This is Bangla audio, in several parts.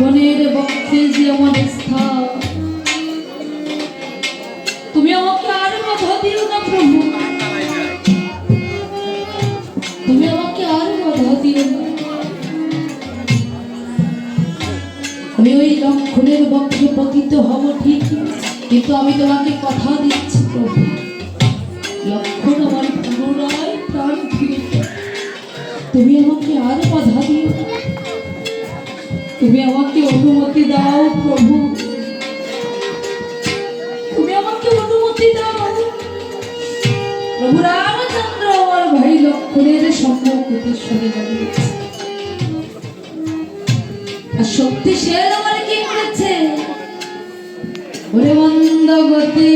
লক্ষণের বক্ষে যে আমার স্থান, তুমি আমাকে আর বাধা দিও না প্রভু, তুমি আমাকে আর বাধা দিও না। আমি ওই লক্ষণের বক্ষে পতিত হব ঠিক, কিন্তু আমি তোমাকে কথা দিচ্ছি প্রভু, লক্ষণ আমার পুনরায় প্রাণ ফিরে, তুমি আমাকে আর বাধা দিও না, তুমি আমাকে অনুমতি দাও প্রভু, তুমি আমাকে অনুমতি দাও। প্রভু রামচন্দ্র আমার ভাই লক্ষণের সম্মুখে সরে দাঁড়িয়েছে, আর শক্তিশালী আমার কি করেছে, ওরে মন্দ গতি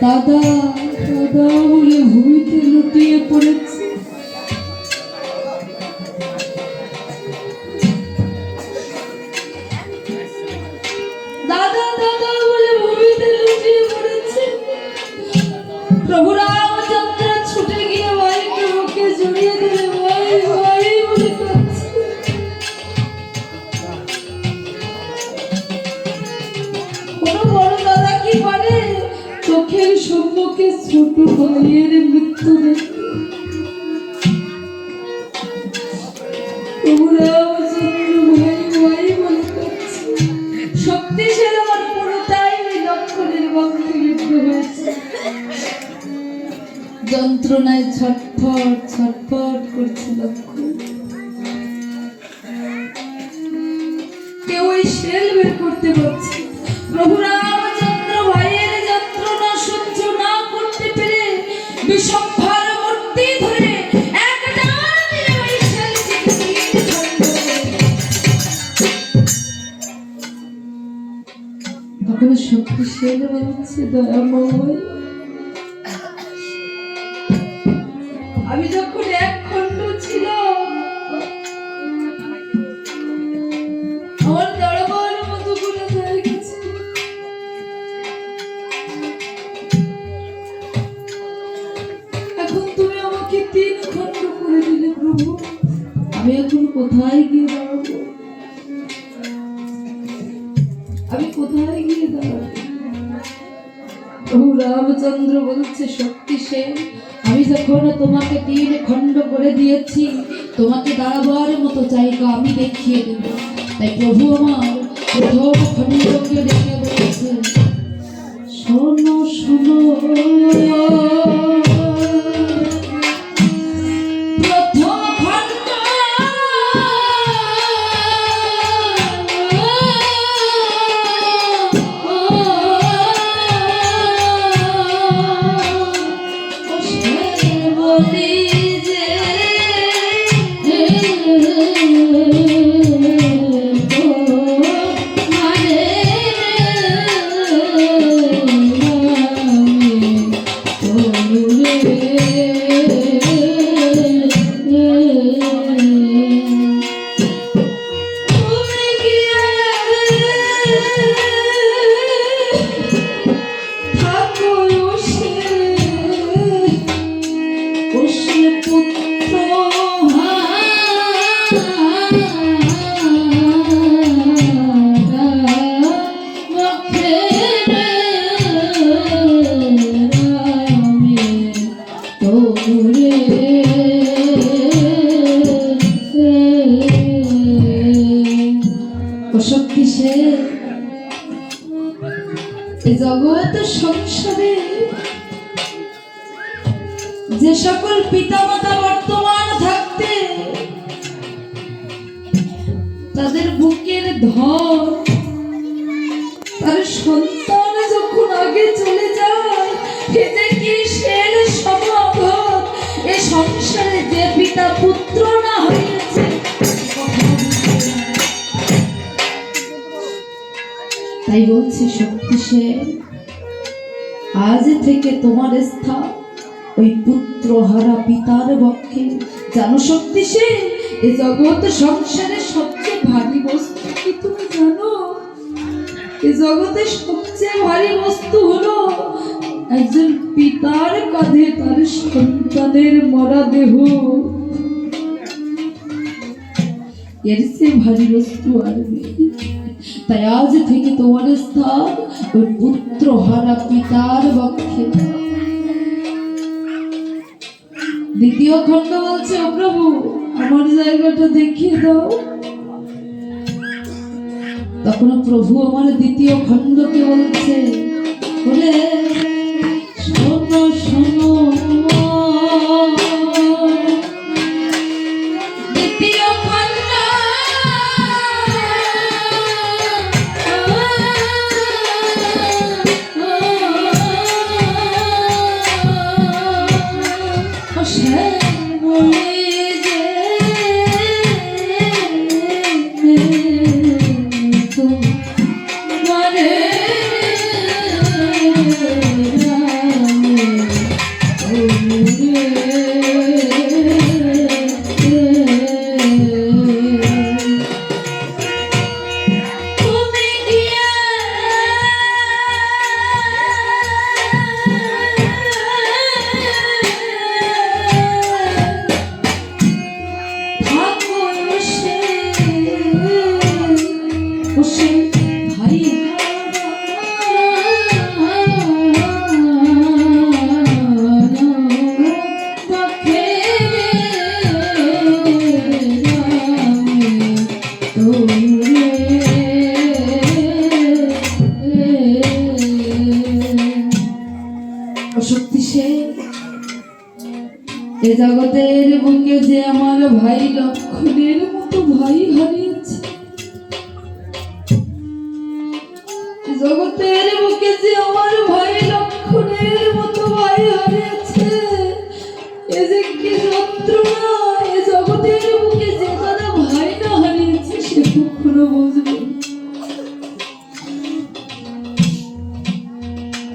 দাদা দাদা বলে ভূমিতে লুটিয়ে পড়েছে। দাদা দাদা বলে ভূমিতে লুটিয়ে পড়েছে। প্রভু রামচন্দ্র ছুটে গিয়ে ভাইকে বুকে জড়িয়ে ধরে ভাই ভাই বলে কাঁদছে। কোন বড় দাদা কি পারে চোখের সম্মুখে ছোট ভাইয়ের মৃত্যু দেখতে? প্রভু রামচন্দ্র ভাই ভাই বলে কাঁদছে। শক্তিশালী আমার পুরোটাই লক্ষণের বক্ষে মৃত্যু হয়েছে। যন্ত্রণায় ছটফট ছটফট করছে লক্ষণ। কেউ এই শেল বের করতে পারছে। প্রভু রামচন্দ্র ভাইয়ের যন্ত্রণা সহ্য না করতে পেরে বিষম্ভার মূর্তি ধরে এক টান দিয়ে ওই শেলটিকে নিয়ে তখন শক্তিশালী বলছে, দয়াময়, আমি যখন এক খণ্ড ছিল আমার দরবার মতো করে হয়ে গেছে। এখন তুমি আমাকে 3 খণ্ড করে দিলে প্রভু। আমি এখন কোথায় গিয়ে দাঁড়াবো? আমি কোথায় গিয়ে দাঁড়াবো? প্রভু রামচন্দ্র বলছে, শক্তি সে, আমি যখন তোমাকে 3 খণ্ড করে দিয়েছি, তোমাকে দাঁড়াবার মতো জায়গা আমি দেখিয়ে দেব। তাই প্রভু আমার প্রথম খণ্ডকে দেখে বলেছে, শোনো শোনো শক্তি সে, জগৎ সংসারে যে সকল পিতামাতা বর্তমান থাকতে তাদের বুকের ধর, তার সন্তান যখন আগে চলে যায়, এতে কি সের সমাঘাত। এ সংসারে যে পিতা পুত্র না হয়েছে, তাই বলছি শক্তি সে, আজ থেকে তোমার স্থান ওই পুত্র হারা পিতার বক্ষে। জানো শক্তি সে, এ জগৎ সংসারের সবচেয়ে ভারী বস্তু কি তুমি জানো? এ জগতের সবচেয়ে ভারী বস্তু হলো একজন পিতার কাঁধে তার সন্তানের মরা দেহ। এর চেয়ে ভারী বস্তু আর নেই। তাই আজ থেকে তোমার স্থান ওই পুত্র হারা পিতার বক্ষে। দ্বিতীয় খণ্ড বলছে, ও প্রভু আমার জায়গাটা দেখিয়ে দাও। তখন প্রভু আমার দ্বিতীয় খণ্ডকে বলছে, বলে শোনো শোনো দ্বিতীয় খণ্ড, এ জগতের বুকে যে আমার ভাই লক্ষণের মতো ভাই হারিয়েছে, জগতের বুকে যে আমার ভাই লক্ষণের মতো ভাই হারিয়েছে, এ যে কি যন্ত্রণা। এ জগতের বুকে যে দাদা ভাই না হারিয়েছে, সে কখনো বুঝবে।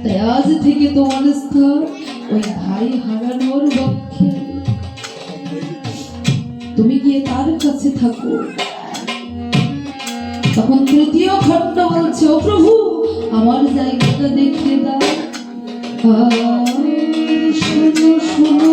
তাই আজ থেকে তোমার স্থান ওই ভাই হারানোর পক্ষে। তুমি গিয়ে তার কাছে থাকো। তখন তৃতীয় খণ্ড বলছে, ও প্রভু আমার জায়গাটা দেখিয়ে দাও। শোনো শোনো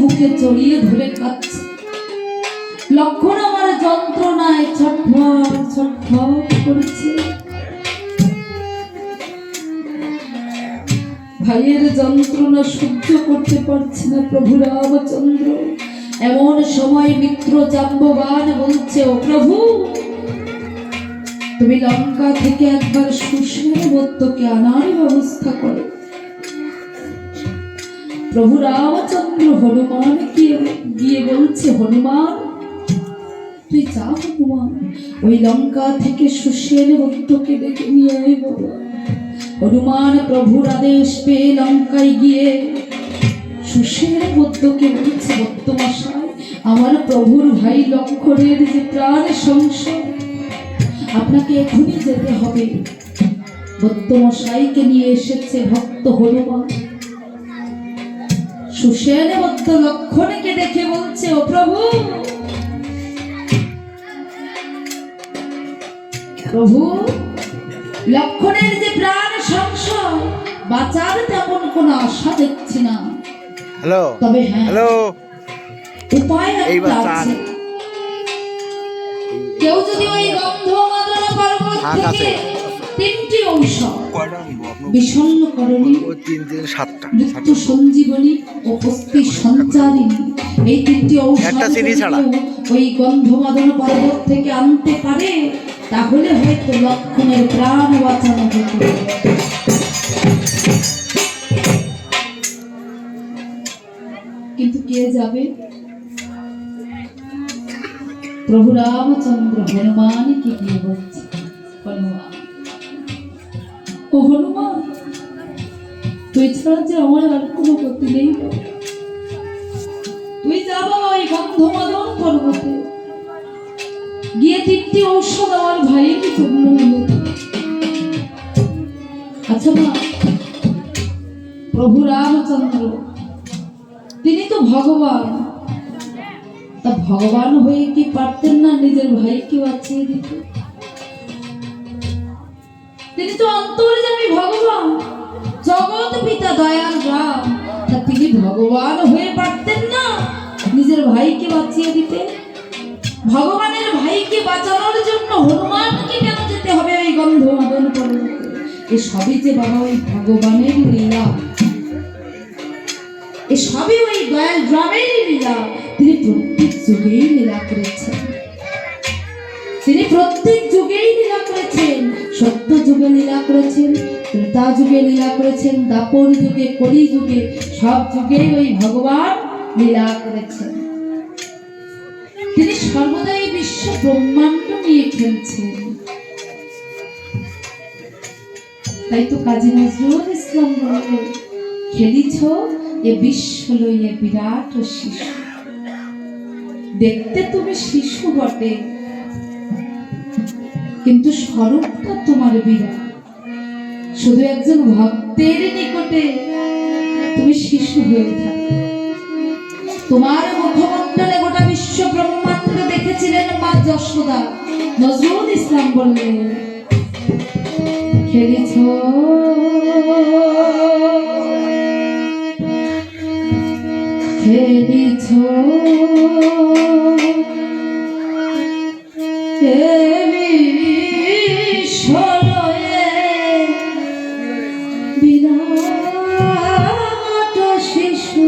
বুকে জড়িয়ে ধরে কাঁদছে। লক্ষণ আমার যন্ত্রণায় ছটফট ছটফট করছে। ভাইয়ের যন্ত্রণা সহ্য করতে পারছে না প্রভু রামচন্দ্র। এমন সময় মিত্র জাম্ববান বলছে, ও প্রভু, তুমি লঙ্কা থেকে একবার সুষেণ বৌদ্ধকে আনার ব্যবস্থা করো। প্রভু রামচন্দ্র হনুমান গিয়ে বলছে, হনুমান তুই যা, হনুমান ওই লঙ্কা থেকে সুষেণ বৌদ্ধকে ডেকে নিয়ে আয় বাবা। হনুমান প্রভুর আদেশ পেয়ে লঙ্কায় গিয়ে সুষেণ বৌদ্ধকে বলছে, বৌদ্ধ মশাই, আমার প্রভুর ভাই লক্ষণের যে প্রাণ সংশয়, আপনাকে এখনই যেতে হবে। বৌদ্ধ মশাইকে নিয়ে এসেছে ভক্ত হনুমান। সুষেণ বৌদ্ধ লক্ষণকে দেখে বলছে, ও প্রভু, প্রভু লক্ষণের যে প্রাণ সংশয়, বাঁচার তেমন কোনো আশা দেখছি না। হ্যালো, তবে হ্যাঁ, হ্যালো, উপায় একটা আছে। কেউ যদি ওই গন্ধমাদন পর্বত থেকে 3টি ঔষধ, বিষণ্ণকরণী, মৃত্যু সঞ্জীবনী ও অস্থি সঞ্চারিণী, এই 3টি ঔষধ ওই গন্ধমাদন পর্বত থেকে আনতে পারে, তাহলে হয়তো লক্ষণের প্রাণ বাঁচানো যেত। কিন্তু কে যাবে? প্রভু রামচন্দ্র হনুমানকে গিয়ে বলছে, হনুমান, ও হনুমান, তুই ছাড়া যে আমার আর কোনো গতি নেই। তুই যাবো ওই গন্ধমাদন পর্বতে গিয়ে 3টি ঔষধ আমার ভাইয়ের জন্য এনে দে। আচ্ছা মা, প্রভু রামচন্দ্র তিনি তো ভগবান, তা ভগবান হয়ে কি পারতেন না নিজের ভাইকে বাঁচিয়ে দিতে? তিনি তো অন্তর্যামী ভগবান, জগৎ পিতা দয়াল রাম, তা তিনি ভগবান হয়ে পারতেন না নিজের ভাইকে বাঁচিয়ে দিতে? ভগবানের ভাইকে বাঁচানোর জন্য হনুমানকে কেন যেতে হবে ওই গন্ধমাদন পর্বতে? এ সবই যে বাবা ওই ভগবানের লীলা, এ সবই ওই দয়াল রামেরই লীলা। তিনি প্রত্যেক যুগেই লীলা করেছেন, তিনি প্রত্যেক যুগেই লীলা করেছেন। সত্য যুগে লীলা করেছেন, ত্রেতা যুগে লীলা করেছেন, দাপর যুগে, কলি যুগে, সব যুগেই ওই ভগবান লীলা করেছেন। তিনি সর্বদাই বিশ্ব ব্রহ্মাণ্ড নিয়ে খেলছেন। তাই তো কাজী নজরুল ইসলাম বলে, খেলিছ এ বিশ্ব লইয়ে বিরাট শিশু। দেখতে তুমি শিশু বটে, কিন্তু স্বরূপটা তোমার বিরাট। শুধু একজন ভক্তের নিকটে তুমি শিশু হয়ে থাকো। তোমার মুখমণ্ডলে গোটা বিশ্ব ব্রহ্মাণ্ড দেখেছিলেন মা যশোদা। নজরুল ইসলাম বললেন, খেলেছ খেলেছ বিরাট শিশু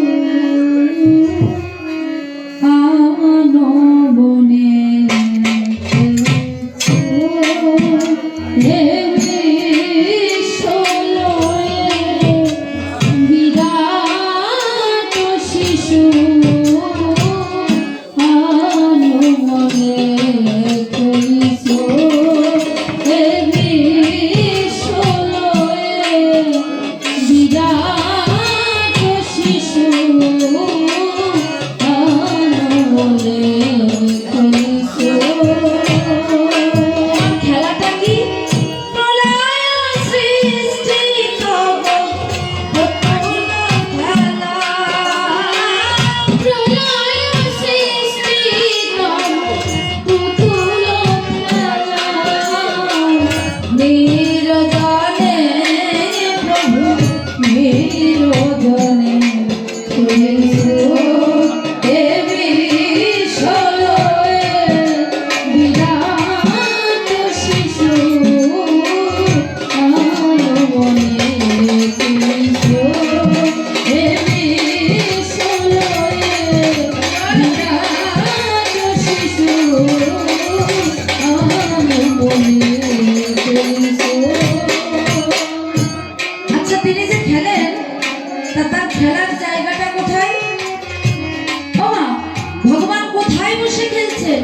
আনবনে আচ্ছা, তিনি যে খেলেন তার খেলার জায়গাটা কোথায়? ও মা, ভগবান কোথায় বসে খেলছেন?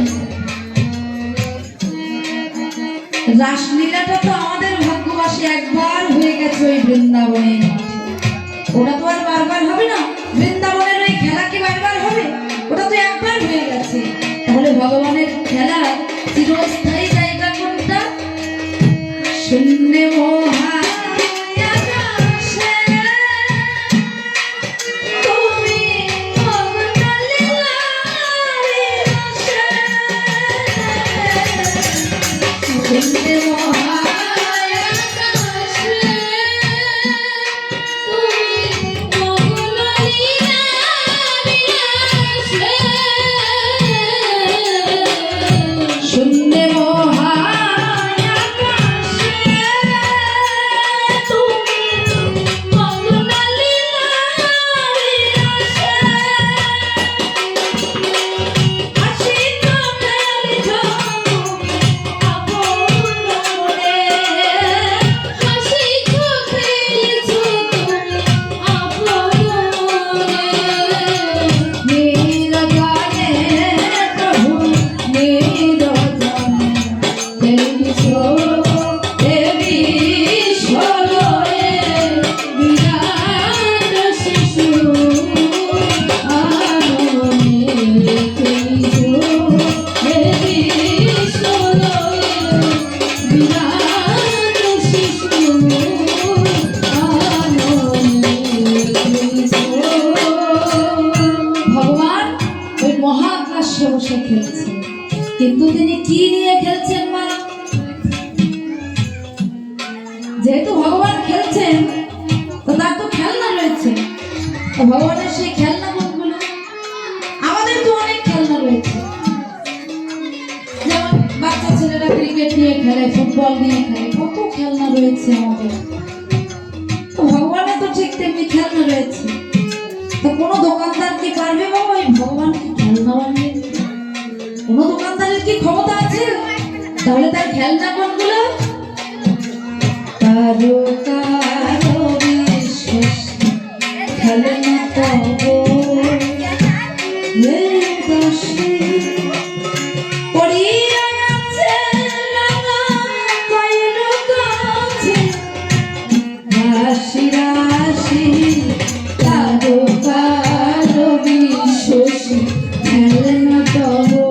রাসলীলাটা তো আমাদের ভাগ্যবাসী একবার হয়ে গেছে ওই বৃন্দাবনে। ওটা তো আর বারবার হবে না। বৃন্দাবনের ওই খেলা কি বারবার হবে? ওটা তো একবার হয়ে গেছে। তাহলে ভগবানের খেলা চিরস্থায়ী জায়গা কোনটা? শূন্য মহা বসে খেলছে। কিন্তু তিনি কি নিয়ে খেলছেন মা? যেহেতু ভগবান খেলছেন তো তার তো খেলনা রয়েছে। তো ভগবানের সেই খেলনা কোনগুলো? আমাদের তো অনেক খেলনা রয়েছে। যেমন বাচ্চা ছেলেরা ক্রিকেট নিয়ে খেলে, ফুটবল নিয়ে খেলে, কত খেলনা রয়েছে আমাদের। তো ভগবানের তো ঠিক তেমনি খেলনা রয়েছে। তো কোনো দোকানদার কি পারবে বাবা ওই ভগবানকে খেলনা বানিয়ে? কোনো দোকানদারের কি ক্ষমতা আছে? তাহলে তার খেলনা কোনগুলো? কারো কারো বিশ্বাস খেলনা পাবো রাশি রাশি কারো কারো বিশ্বাস খেলনা পাবো।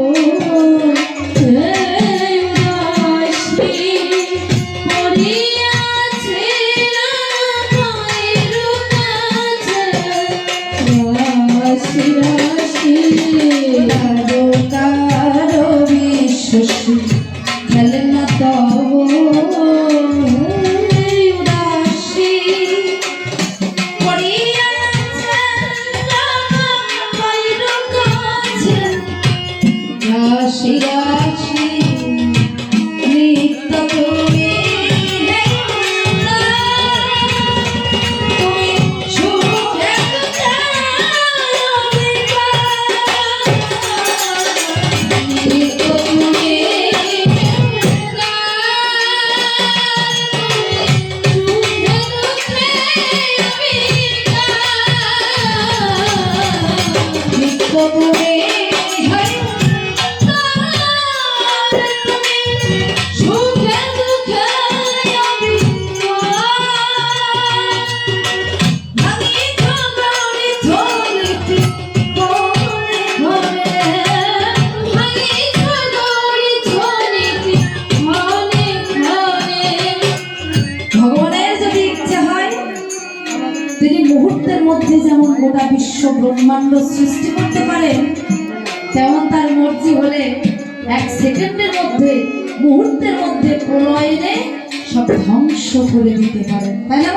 তিনি মুহূর্তের মধ্যে যেমন গোটা বিশ্ব ব্রহ্মাণ্ড সৃষ্টি করতে পারেন, তেমন তার মর্জি হলে এক সেকেন্ডের মধ্যে, মুহূর্তের মধ্যে প্রলয় এনে সব ধ্বংস করে দিতে পারেন, তাই না?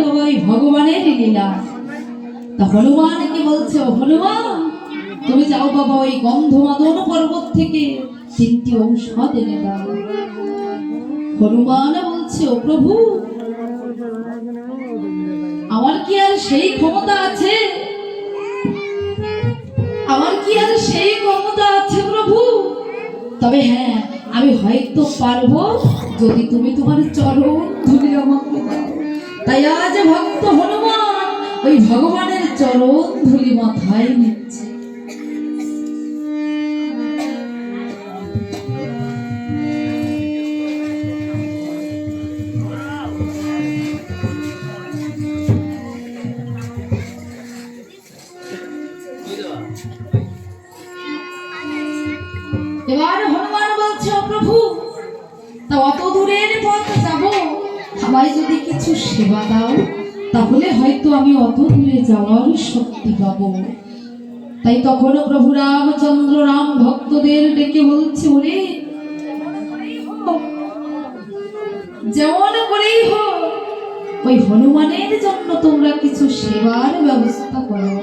বাবা এই ভগবানের লীলা। তা হনুমান কি বলছে, ও হনুমান তুমি যাও বাবা ওই গন্ধমাদন পর্বত থেকে 3টি ঔষধ এনে দাও। হনুমান বলছে, ও প্রভু আমার কি আর সেই ক্ষমতা আছে, আমার কি আর সেই ক্ষমতা আছে প্রভু? তবে হ্যাঁ আমি হয়তো পারবো যদি তুমি তোমার চরণ ধুলি আমাকে দাও। তাই আজ ভক্ত হনুমান ওই ভগবানের চরণ ধুলি মাথায় নিচ্ছে। এবার হনুমান বলছে, ও প্রভু তা অত দূরের পথ যাব, আমায় যদি কিছু সেবা দাও তাহলে হয়তো আমি অত দূরে যাওয়ার শক্তি পাবো। তাই তখন প্রভু রামচন্দ্র রাম ভক্তদের ডেকে বলছে, ওরে যেমন করেই হোক ওই হনুমানের জন্য তোমরা কিছু সেবার ব্যবস্থা করো।